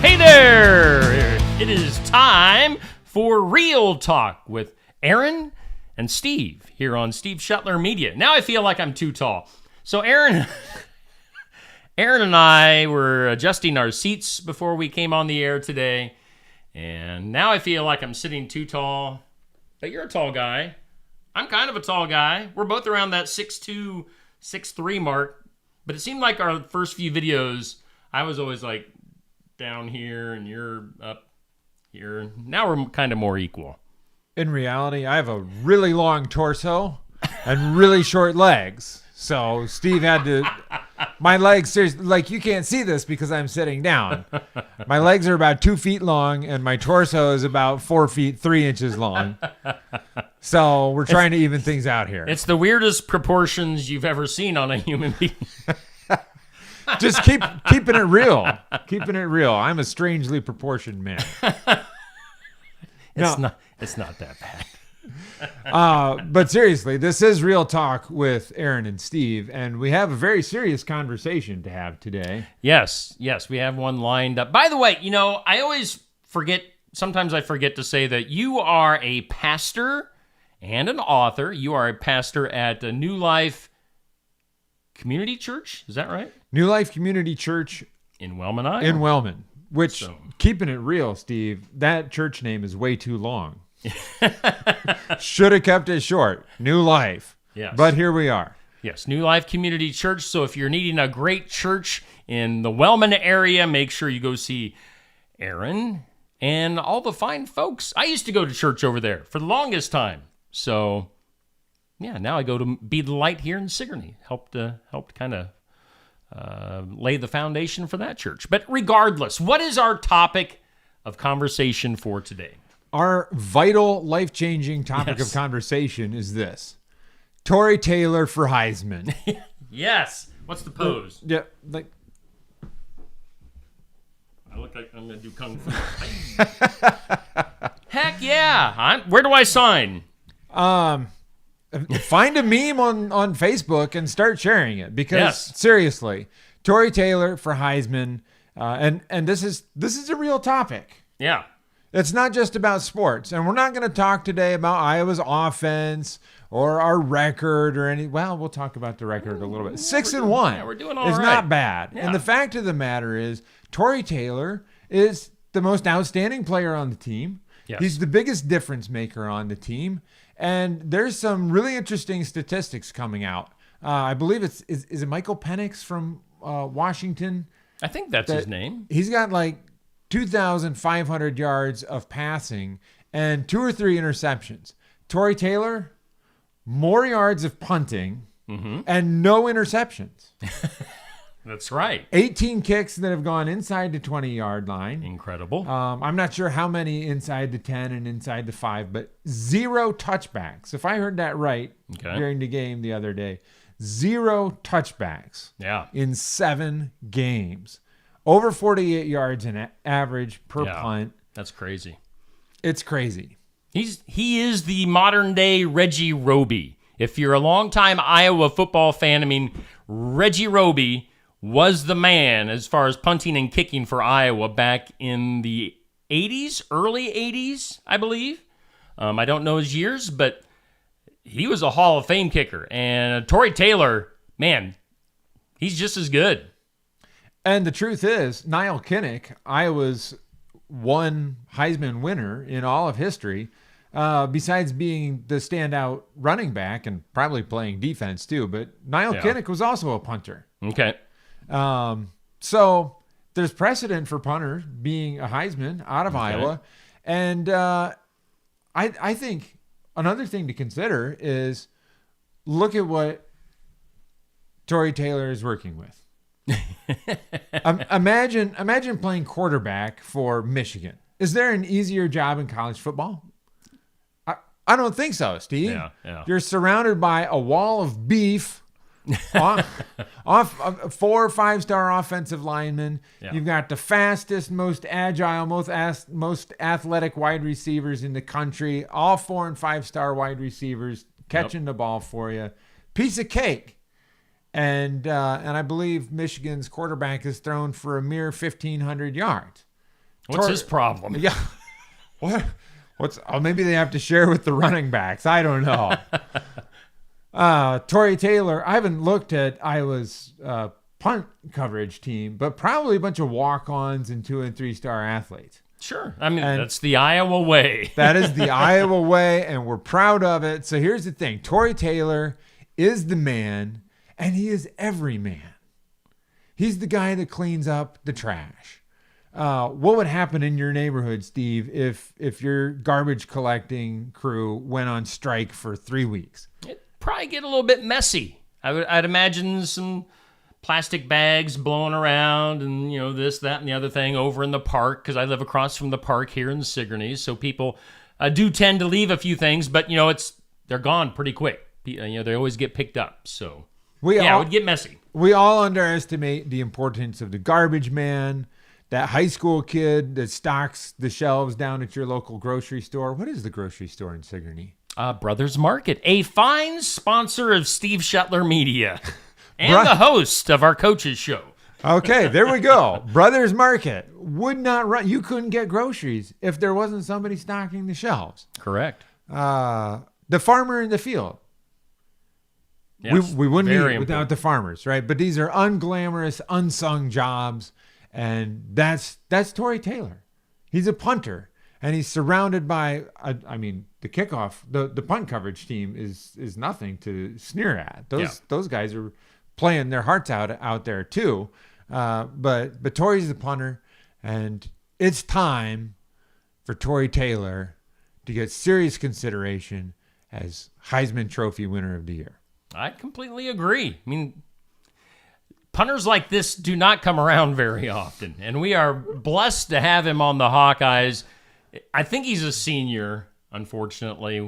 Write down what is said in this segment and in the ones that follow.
Hey there! It is time for Real Talk with Aaron and Steve here on Steve Shuttler Media. Now I feel like I'm too tall. So Aaron and I were adjusting our seats before we came on the air today, and now I feel like I'm sitting too tall. But you're a tall guy. I'm kind of a tall guy. We're both around that 6'2", 6'3" mark. But it seemed like our first few videos, I was always like down here and you're up here. Now we're kind of more equal. In reality, I have a really long torso and really short legs. So Steve had to, my legs, seriously, like you can't see this because I'm sitting down. My legs are about 2 feet long and my torso is about 4 feet, 3 inches long. So we're trying to even things out here. It's the weirdest proportions you've ever seen on a human being. Just keeping it real. Keeping it real. I'm a strangely proportioned man. It's not that bad. But seriously, this is Real Talk with Aaron and Steve, and we have a very serious conversation to have today. Yes, we have one lined up. By the way, I always forget, sometimes I forget to say that you are a pastor and an author. You are a pastor at New Life Community Church. Is that right? New Life Community Church in Wellman, Iowa. In Wellman, which, keeping it real, Steve, that church name is way too long. Should have kept it short. New Life. Yes. But here we are. Yes, New Life Community Church. So if you're needing a great church in the Wellman area, make sure you go see Aaron and all the fine folks. I used to go to church over there for the longest time. So, yeah, now I go to Be the Light here in Sigourney. Helped kind of lay the foundation for that church. But regardless, what is our topic of conversation for today? Our vital, life-changing topic of conversation is this. Tory Taylor for Heisman. Yes. What's the pose? Yeah, I look like I'm going to do Kung Fu. Heck yeah. Where do I sign? Find a meme on Facebook and start sharing it because seriously, Tory Taylor for Heisman, and this is a real topic. Yeah. It's not just about sports, and we're not going to talk today about Iowa's offense or our record or any. Well, we'll talk about the record a little bit. 6-1. Yeah, we're doing all right. It's not bad. Yeah. And the fact of the matter is, Tory Taylor is the most outstanding player on the team. Yes. He's the biggest difference maker on the team, and there's some really interesting statistics coming out. I believe is it Michael Penix from Washington? I think that's his name. He's got like 2,500 yards of passing and 2 or 3 interceptions. Tory Taylor, more yards of punting and no interceptions. That's right. 18 kicks that have gone inside the 20-yard line. Incredible. I'm not sure how many inside the 10 and inside the 5, but 0 touchbacks. If I heard that right during the game the other day, 0 touchbacks in 7 games. Over 48 yards in average per punt. That's crazy. It's crazy. He is the modern day Reggie Roby. If you're a longtime Iowa football fan, Reggie Roby was the man as far as punting and kicking for Iowa back in the 80s, early 80s, I believe. I don't know his years, but he was a Hall of Fame kicker. And Tory Taylor, man, he's just as good. And the truth is, Niall Kinnick, Iowa's one Heisman winner in all of history, besides being the standout running back and probably playing defense too, but Niall Kinnick was also a punter. Okay. So there's precedent for punters being a Heisman out of Iowa. And I think another thing to consider is look at what Tory Taylor is working with. Imagine playing quarterback for Michigan. Is there an easier job in college football? I don't think so, Steve. Yeah. You're surrounded by a wall of beef, off 4 or 5-star offensive linemen. Yeah. You've got the fastest, most agile, most athletic wide receivers in the country. All 4 and 5-star wide receivers catching the ball for you. Piece of cake. And I believe Michigan's quarterback is thrown for a mere 1,500 yards. What's his problem? Yeah. Maybe they have to share with the running backs. I don't know. Tory Taylor, I haven't looked at Iowa's punt coverage team, but probably a bunch of walk-ons and 2- and 3-star athletes. Sure. I mean, that's the Iowa way. That is the Iowa way, and we're proud of it. So here's the thing. Tory Taylor is the man, and he is every man. He's the guy that cleans up the trash. What would happen in your neighborhood, Steve, if your garbage collecting crew went on strike for 3 weeks? It'd probably get a little bit messy. I'd imagine some plastic bags blowing around and, this, that, and the other thing over in the park, because I live across from the park here in Sigourney. So people do tend to leave a few things, but, they're gone pretty quick. They always get picked up. So, it would get messy. We all underestimate the importance of the garbage man, that high school kid that stocks the shelves down at your local grocery store. What is the grocery store in Sigourney? Brothers Market, a fine sponsor of Steve Shuttler Media and the host of our coaches show. Okay, there we go. Brothers Market would not run. You couldn't get groceries if there wasn't somebody stocking the shelves. Correct. The farmer in the field. Yes, we wouldn't very eat without the farmers, right? But these are unglamorous, unsung jobs, and that's Tory Taylor. He's a punter, and he's surrounded by, the kickoff, the punt coverage team is nothing to sneer at. Those guys are playing their hearts out there too. But Tory's the punter, and it's time for Tory Taylor to get serious consideration as Heisman Trophy winner of the year. I completely agree. I mean, punters like this do not come around very often, and we are blessed to have him on the Hawkeyes. I think he's a senior, unfortunately.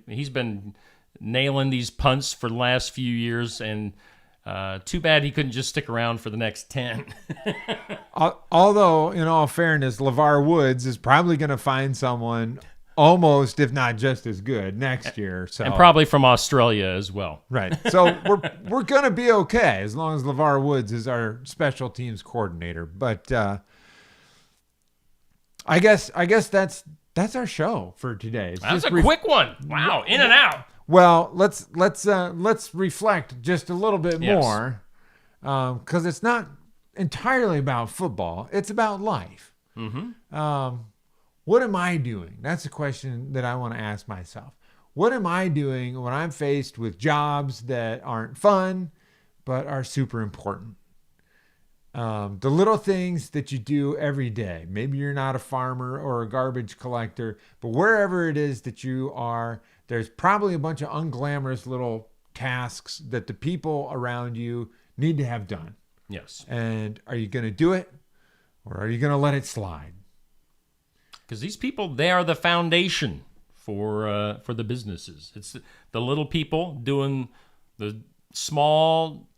He's been nailing these punts for the last few years, and too bad he couldn't just stick around for the next 10. Although, in all fairness, LeVar Woods is probably going to find someone almost, if not just as good next year. So, and probably from Australia as well. Right. So we're going to be okay as long as LeVar Woods is our special teams coordinator. But I guess that's our show for today. That's a quick one. Wow, in and out. Well, let's reflect just a little bit more, because it's not entirely about football. It's about life. Mm-hmm. What am I doing? That's a question that I want to ask myself. What am I doing when I'm faced with jobs that aren't fun, but are super important? The little things that you do every day. Maybe you're not a farmer or a garbage collector, but wherever it is that you are, there's probably a bunch of unglamorous little tasks that the people around you need to have done. Yes. And are you going to do it, or are you going to let it slide? Because these people, they are the foundation for the businesses. It's the little people doing the small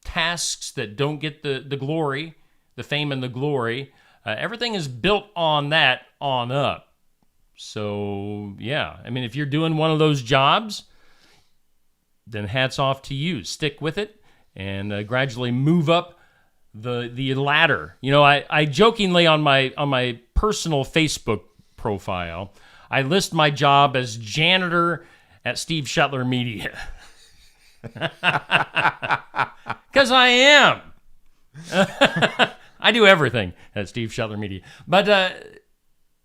tasks that don't get the glory, the fame and the glory. Everything is built on that on up. So, yeah. I mean, if you're doing one of those jobs, then hats off to you. Stick with it and gradually move up the ladder. I jokingly on my personal Facebook profile, I list my job as janitor at Steve Shuttler Media. Because I am. I do everything at Steve Shuttler Media. But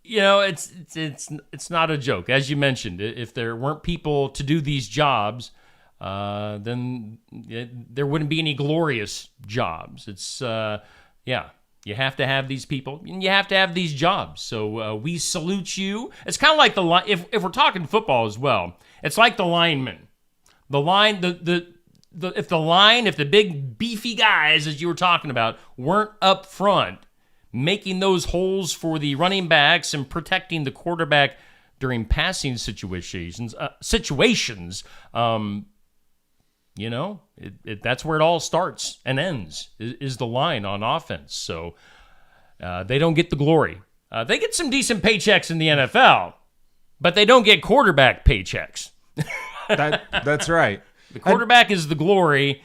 it's not a joke. As you mentioned, if there weren't people to do these jobs, then there wouldn't be any glorious jobs. It's, you have to have these people, and you have to have these jobs. So we salute you. It's kind of like if we're talking football as well, it's like the linemen. The line, if the big beefy guys, as you were talking about, weren't up front, making those holes for the running backs and protecting the quarterback during passing situations, that's where it all starts and ends, is the line on offense. So they don't get the glory. They get some decent paychecks in the NFL, but they don't get quarterback paychecks. That's right. The quarterback is the glory,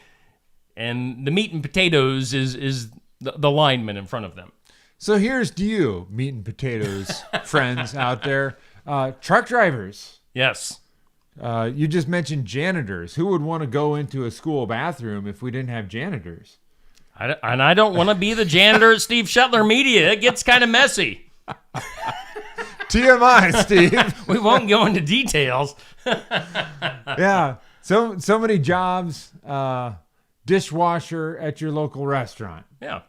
and the meat and potatoes is the lineman in front of them. So here's to you, meat and potatoes friends out there. Truck drivers. Yes. You just mentioned janitors. Who would want to go into a school bathroom if we didn't have janitors? I don't want to be the janitor at Steve Shetler Media. It gets kind of messy. TMI, Steve. We won't go into details. Yeah. So many jobs. Dishwasher at your local restaurant. Yeah,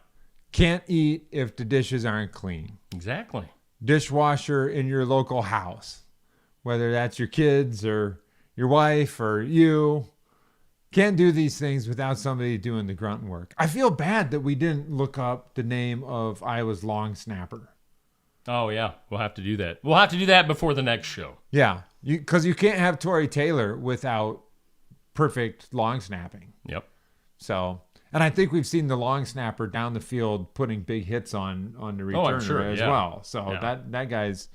Can't eat if the dishes aren't clean. exactly. Dishwasher in your local house, whether that's your kids or your wife or you. Can't do these things without somebody doing the grunt work. I feel bad that we didn't look up the name of Iowa's long snapper. Oh, yeah. We'll have to do that. We'll have to do that before the next show. Yeah, because you can't have Tory Taylor without perfect long snapping. Yep. So, and I think we've seen the long snapper down the field putting big hits on the returner sure, as yeah. well. So Yeah. that guy's,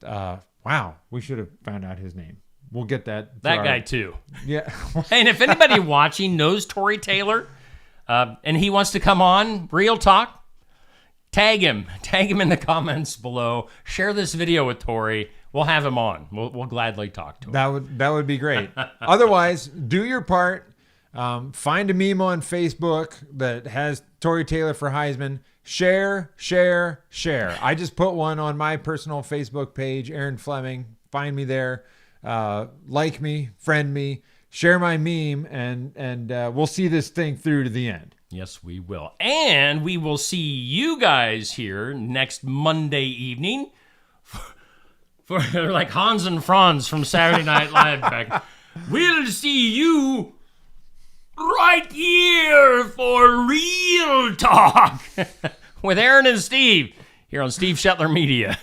wow, we should have found out his name. We'll get that. to That our- guy, too. Yeah. And if anybody watching knows Tory Taylor and he wants to come on, Real Talk, tag him in the comments below. Share this video with Tory. We'll have him on. We'll gladly talk to him. That would be great. Otherwise, do your part. Find a meme on Facebook that has Tory Taylor for Heisman. Share. I just put one on my personal Facebook page, Aaron Fleming. Find me there. Like me, friend me, share my meme, and we'll see this thing through to the end. Yes, we will. And we will see you guys here next Monday evening for like Hans and Franz from Saturday Night Live back. We'll see you right here for Real Talk with Aaron and Steve here on Steve Shetler Media.